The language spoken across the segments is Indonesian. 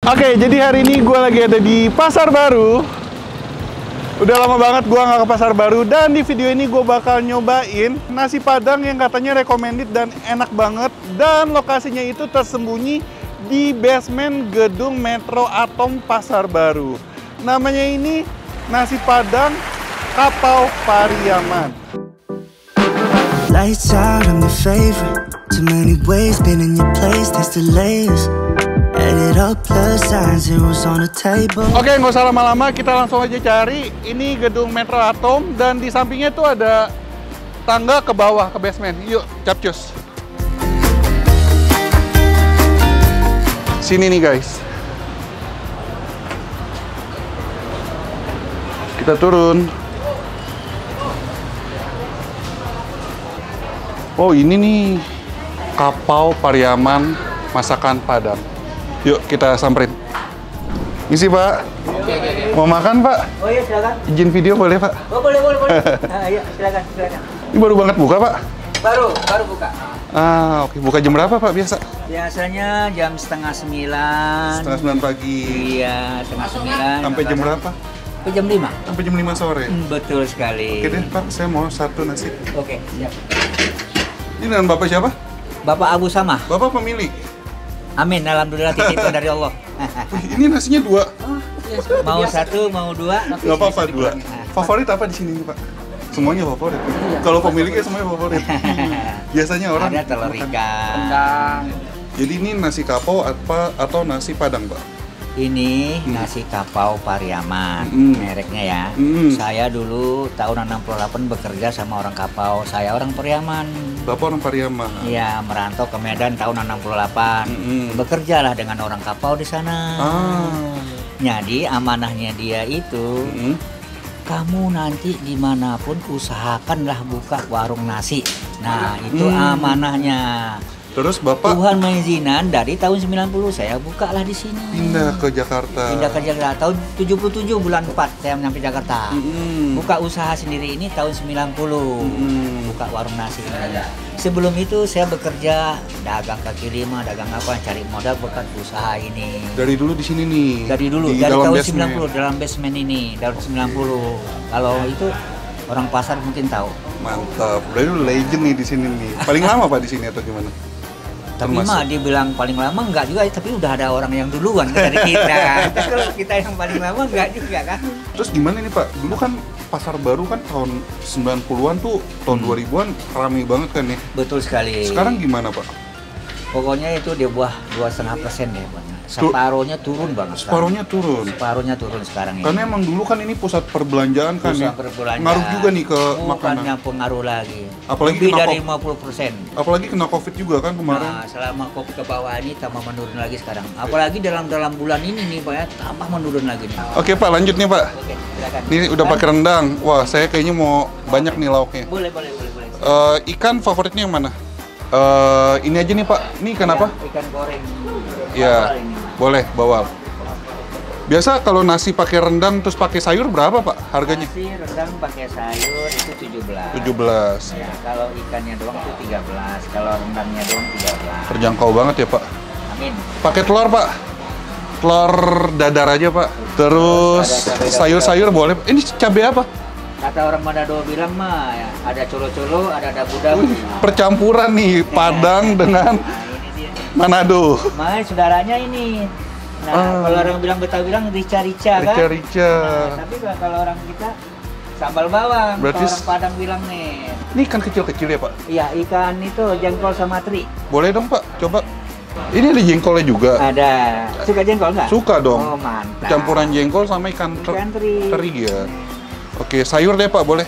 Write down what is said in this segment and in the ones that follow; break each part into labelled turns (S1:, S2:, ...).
S1: Oke, jadi hari ini gue lagi ada di Pasar Baru. Udah lama banget gue nggak ke Pasar Baru. Dan di video ini gue bakal nyobain nasi padang yang katanya recommended dan enak banget. Dan lokasinya itu tersembunyi di basement gedung Metro Atom Pasar Baru. Namanya ini nasi padang Kapau Pariaman.
S2: Lights out, I'm your favorite. Too many ways, been in your place, taste the layers. Add it up, plus signs, zeros on the table.
S1: Oke, nggak usah lama-lama, kita langsung aja cari. Ini gedung Metro Atom, dan di sampingnya tuh ada tangga ke bawah, ke basement. Yuk, capcus. Sini nih guys. Kita turun. Oh, ini nih Kapau Pariaman masakan Padang. Yuk kita samperin. Misi Pak. Oke. Mau makan Pak?
S3: Oh iya silakan.
S1: Izin video boleh Pak?
S3: Oh boleh. Iya silakan.
S1: Ini baru banget buka Pak?
S3: Baru buka.
S1: Ah oke. Buka jam berapa Pak biasa?
S3: Biasanya jam 8:30.
S1: 8:30 pagi.
S3: Iya 8:30.
S1: Sampai jam berapa?
S3: Sampai jam 5.
S1: Sampai jam 5 sore.
S3: Betul sekali.
S1: Oke deh Pak, saya mau satu nasi.
S3: Oke siap.
S1: Ini dengan Bapak siapa?
S3: Bapak Abu Samah.
S1: Bapak pemilik.
S3: Amin, alhamdulillah titipan dari Allah.
S1: Ini nasinya 2.
S3: Mau satu, mau 2.
S1: Nggak apa-apa 2. Favorit apa di sini Pak? Semuanya favorit. Kalau pemiliknya semuanya favorit. Biasanya orang
S3: ada telur
S1: makan
S3: ikan.
S1: Jadi ini nasi kapau apa atau nasi padang, Pak?
S3: Ini nasi Kapau Pariaman, mereknya ya. Saya dulu tahun 68 bekerja sama orang Kapau. Saya orang Pariaman.
S1: Bapak orang Pariaman.
S3: Iya, merantau ke Medan tahun 68. Bekerjalah dengan orang Kapau di sana. Jadi amanahnya dia itu, kamu nanti dimanapun usahakanlah buka warung nasi. Nah, itu amanahnya.
S1: Terus Bapak
S3: Tuhan mengizinkan dari tahun 90 saya bukalah di sini.
S1: pindah ke Jakarta.
S3: Pindah ke Jakarta tahun 77 bulan 4 saya nyampe Jakarta. Buka usaha sendiri ini tahun 90. Buka warung nasi ini. Sebelum itu saya bekerja dagang kaki lima, dagang apa, cari modal buka usaha ini.
S1: Dari dulu di sini nih.
S3: Dari dulu,
S1: di
S3: dari
S1: dalam
S3: tahun
S1: basement.
S3: 90 dalam basement ini, tahun 90. Kalau itu orang pasar mungkin tahu.
S1: Mantap. Udah dulu legend nih di sini nih. Paling lama Pak di sini atau gimana?
S3: Tapi mah dibilang paling lama enggak juga, tapi udah ada orang yang duluan dari kita. Kalau kita yang paling lama enggak juga kan.
S1: Terus gimana nih Pak? Dulu kan Pasar Baru kan tahun 90-an tuh, tahun 2000-an ramai banget kan nih.
S3: Betul sekali.
S1: Sekarang gimana Pak?
S3: Pokoknya itu di bawah 2,5% deh, Bang. Separuhnya turun banget.
S1: Separuhnya turun.
S3: Separuhnya turun sekarang ini.
S1: Karena emang dulu kan ini pusat perbelanjaan kan
S3: Pusat
S1: ya.
S3: perbelanjaan.
S1: Ngaruh juga nih ke makanan.
S3: Bukannya pengaruh lagi.
S1: Apalagi
S3: lebih
S1: kena
S3: dari 50%.
S1: Apalagi kena Covid juga kan kemarin.
S3: Nah, selama Covid ke bawah ini tambah menurun lagi sekarang. Apalagi dalam bulan ini nih Pak ya, tambah menurun lagi nih.
S1: Oke Pak, lanjut nih Pak.
S3: Oke, silakan.
S1: Ini udah pakai rendang. Wah, saya kayaknya mau banyak nih lauknya.
S3: Boleh.
S1: Ikan favoritnya yang mana? Ini aja nih Pak. Ini ikan apa?
S3: Ikan goreng.
S1: Iya. Boleh, bawal. Biasa kalau nasi pakai rendang terus pakai sayur berapa Pak harganya?
S3: Nasi rendang pakai sayur itu 17.
S1: 17.
S3: Ya, kalau ikannya doang itu 13. Kalau rendangnya doang 13.
S1: Terjangkau banget ya Pak.
S3: Amin.
S1: Pakai telur Pak. Telur dadar aja Pak. Terus sayur-sayur boleh. Ini cabai apa?
S3: Kata orang Manado bilang mah ya, ada colo-colo, ada dabu-dabu.
S1: Percampuran nih Padang dengan
S3: Nah, ini dia.
S1: Manado.
S3: Makanya saudaranya ini. Nah, kalau orang bilang Betawi bilang rica-rica kan?
S1: Rica-rica.
S3: Nah, tapi kalau orang kita sambal bawang.
S1: Berarti
S3: Kalau orang Padang bilang nih.
S1: Ini ikan kecil-kecil ya Pak?
S3: Iya, ikan itu jengkol sama teri.
S1: Boleh dong Pak, coba. Ini ada jengkolnya juga?
S3: Ada. Suka jengkol nggak?
S1: Suka dong.
S3: Oh, mantap.
S1: Campuran jengkol sama ikan
S3: teri.
S1: teri ya. Oke, sayur deh Pak, boleh.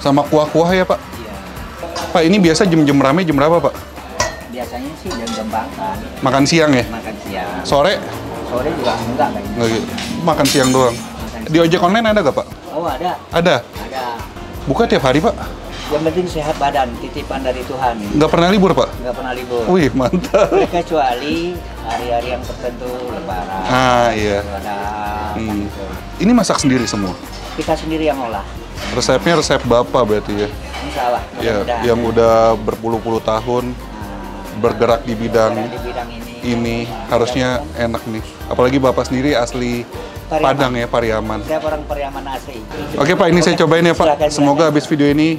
S1: Sama kuah-kuah ya Pak?
S3: Iya.
S1: Pak, ini biasa jam-jam rame jam berapa Pak?
S3: Biasanya sih jam makan.
S1: Makan siang ya?
S3: Makan siang.
S1: Sore?
S3: Sore juga enggak kayaknya.
S1: Nggak gitu. Makan siang doang. Di ojek online ada nggak Pak?
S3: Oh, ada.
S1: Ada?
S3: Ada.
S1: Buka tiap hari Pak?
S3: Yang penting sehat badan, titipan dari Tuhan.
S1: Nggak pernah libur Pak?
S3: Nggak pernah libur.
S1: Wih, mantap.
S3: Kecuali hari-hari yang tertentu, lebaran.
S1: Ah, iya.
S3: Ramadan, gitu.
S1: Ini masak sendiri semua?
S3: Kita sendiri yang olah.
S1: Resepnya resep Bapak berarti ya?
S3: Insya Allah.
S1: Ya,
S3: mudah-mudahan.
S1: yang udah berpuluh-puluh tahun.
S3: Nah,
S1: bergerak di bidang
S3: di bidang ini.
S1: Harusnya enak nih. Apalagi Bapak sendiri asli Padang ya, Pariaman.
S3: Saya orang Pariaman asli.
S1: Oke Pak, ini saya cobain ya Pak.
S3: Silakan,
S1: Semoga habis video ini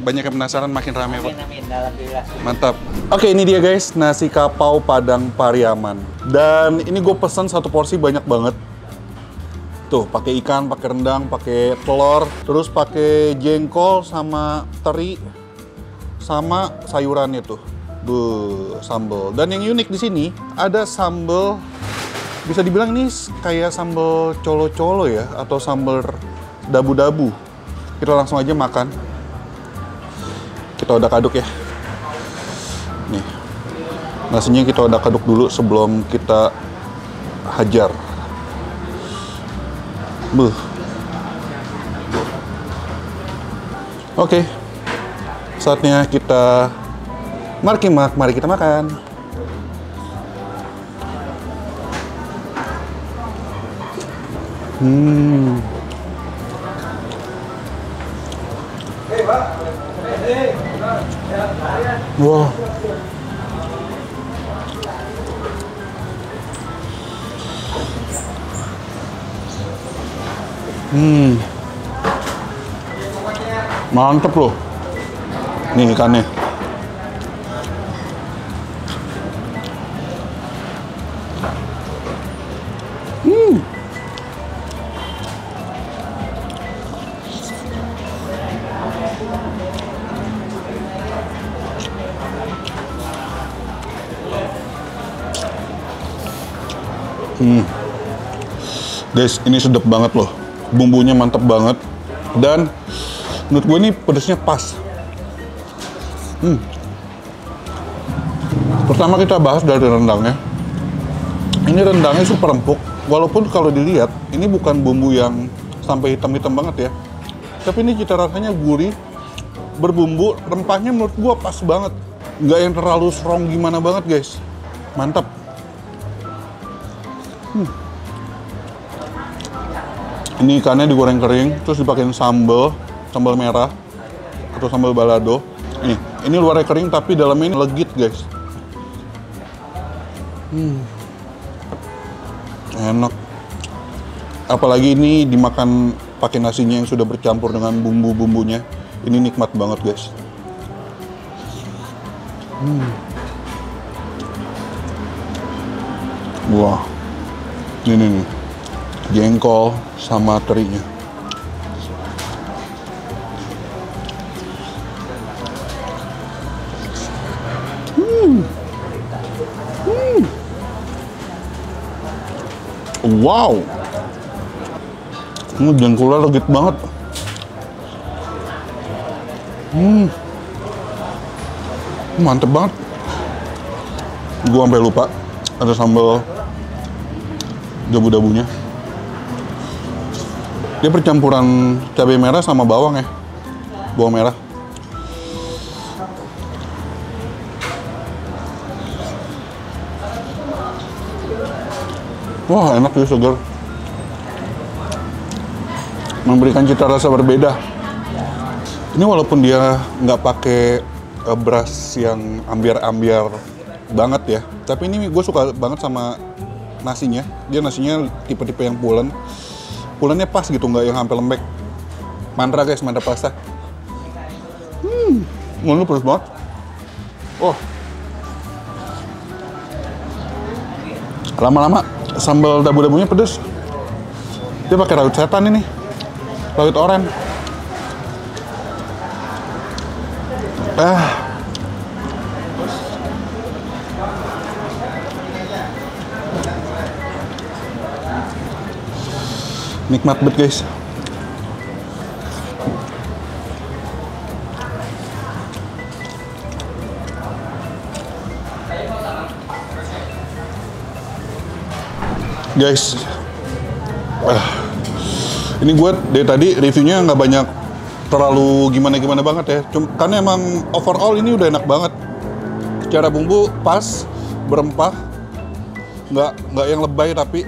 S1: banyak yang penasaran, makin rame Pak.
S3: Amin, alhamdulillah.
S1: Mantap. Oke, ini dia guys, nasi kapau Padang Pariaman. Dan ini gue pesen satu porsi banyak banget. Tuh, pakai ikan, pakai rendang, pakai telur, terus pakai jengkol sama teri, sama sayurannya tuh. Sambal. Dan yang unik di sini ada sambal, bisa dibilang ini kayak sambal colo-colo ya, atau sambal dabu-dabu. Kita langsung aja makan. Kita odak-aduk ya. Nih, nasinya kita odak-aduk dulu sebelum kita hajar. Oke, saatnya kita mari kita makan. Wow. Mantep loh. Nih ikannya. Guys, ini sedap banget loh. Bumbunya mantep banget. Dan menurut gue ini pedasnya pas. Pertama kita bahas dari rendangnya. Ini rendangnya super empuk. Walaupun kalau dilihat, ini bukan bumbu yang sampai hitam-hitam banget ya. Tapi ini cita rasanya gurih, berbumbu, rempahnya menurut gue pas banget. Nggak yang terlalu strong gimana banget guys. Mantap. Ini ikannya digoreng kering, terus dipakein sambal merah atau sambal balado. Ini luarnya kering tapi dalamnya ini legit guys. Enak. Apalagi ini dimakan pakai nasinya yang sudah bercampur dengan bumbu-bumbunya. Ini nikmat banget guys. Wah, ini nih. Jengkol sama terinya. Wow, ini jengkolnya legit banget. Mantep banget. Gua sampai lupa ada sambal dabu-dabunya. Dia percampuran cabai merah sama bawang ya, bawang merah. Wah, enak ya, segar. Memberikan cita rasa berbeda. Ini walaupun dia nggak pakai beras yang ambiar-ambiar banget ya, tapi ini gue suka banget sama nasinya. Dia nasinya tipe-tipe yang pulen. Pulennya pas gitu, nggak yang sampai lembek. Mantra guys, mantra pasta. Ini pedes banget. Oh, lama-lama sambal dabu-dabunya pedes. Dia pakai raut setan ini, raut oren. Nikmat banget guys. Ini gue dari tadi reviewnya nggak banyak terlalu gimana-gimana banget ya. Karena emang overall ini udah enak banget. Secara bumbu pas, berempah, nggak yang lebay, tapi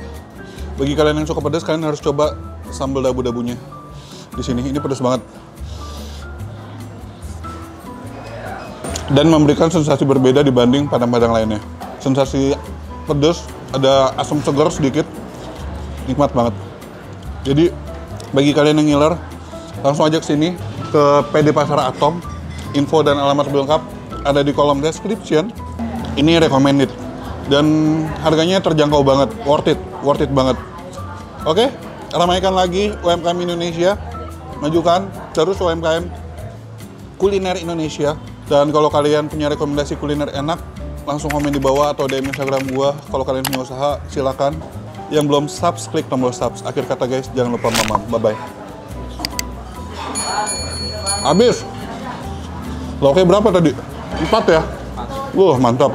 S1: bagi kalian yang suka pedas, kalian harus coba sambal dabu-dabunya di sini. Ini pedas banget. dan memberikan sensasi berbeda dibanding padang-padang lainnya. Sensasi pedas, ada asam segar sedikit, nikmat banget. Jadi bagi kalian yang ngiler, langsung aja ke sini ke PD Pasar Atom. Info dan alamat lengkap ada di kolom description. Ini recommended dan harganya terjangkau banget, worth it banget. Oke, ramaikan lagi UMKM Indonesia, majukan terus UMKM kuliner Indonesia. Dan kalau kalian punya rekomendasi kuliner enak, langsung komen di bawah atau DM Instagram gua. Kalau kalian punya usaha, silakan. Yang belum subs, klik tombol subs. Akhir kata guys, jangan lupa mamam. Bye-bye. Habis. Lauknya berapa tadi? 4 ya? Wah, mantap.